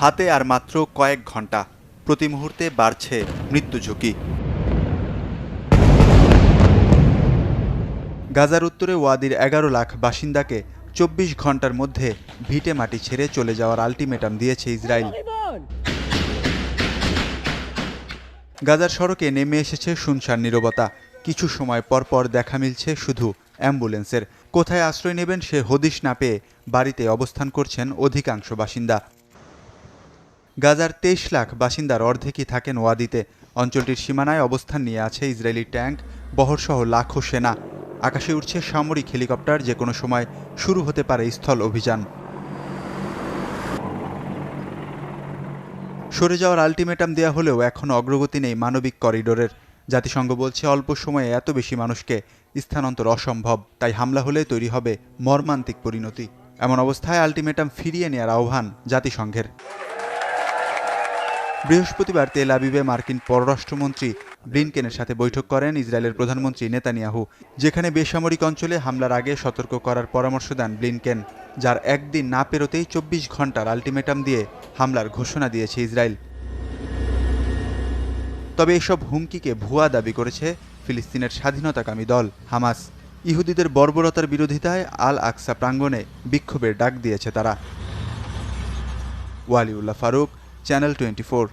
হাতে আর মাত্র কয়েক ঘন্টা, প্রতি মুহূর্তে বাড়ছে মৃত্যু ঝুঁকি। গাজার উত্তরে ওয়াদির ১১ লাখ বাসিন্দাকে ২৪ ঘন্টার মধ্যে ভিটে মাটি ছেড়ে চলে যাওয়ার আলটিমেটাম দিয়েছে ইসরায়েল। গাজার সড়কে নেমে এসেছে শুনশান নীরবতা। কিছু সময় পর পর দেখা মিলছে শুধু অ্যাম্বুলেন্সের। কোথায় আশ্রয় নেবেন সে হদিশ না পেয়ে বাড়িতে অবস্থান করছেন অধিকাংশ বাসিন্দা। গাজার ২৩ লাখ বাসিন্দার অর্ধেকই থাকেন ওয়াদিতে। অঞ্চলটির সীমানায় অবস্থান নিয়ে আছে ইসরায়েলি ট্যাঙ্ক, বহরসহ লাখো সেনা। আকাশে উঠছে সামরিক হেলিকপ্টার, যে কোনো সময় শুরু হতে পারে স্থল অভিযান। সরে যাওয়ার আলটিমেটাম দেয়া হলেও এখনও অগ্রগতি নেই মানবিক করিডোরের। জাতিসংঘ বলছে অল্প সময়ে এত বেশি মানুষকে স্থানান্তর অসম্ভব, তাই হামলা হলে তৈরি হবে মর্মান্তিক পরিণতি। এমন অবস্থায় আলটিমেটাম ফিরিয়ে নেওয়ার আহ্বান জাতিসংঘের। বৃহস্পতিবার তেল আবিবে মার্কিন পররাষ্ট্রমন্ত্রী ব্লিনকেনের সাথে বৈঠক করেন ইসরায়েলের প্রধানমন্ত্রী নেতানিয়াহু, যেখানে বেসামরিক অঞ্চলে হামলার আগে সতর্ক করার পরামর্শ দেন ব্লিনকেন, যার একদিন না পেরোতেই ২৪ ঘন্টার আলটিমেটাম দিয়ে হামলার ঘোষণা দিয়েছে ইসরায়েল। তবে এসব হুমকিকে ভুয়া দাবি করেছে ফিলিস্তিনের স্বাধীনতাকামী দল হামাস। ইহুদিদের বর্বরতার বিরোধিতায় আল আকসা প্রাঙ্গণে বিক্ষোভের ডাক দিয়েছে তারা। ওয়ালিউল্লাহ ফারুক, চ্যানেল 24।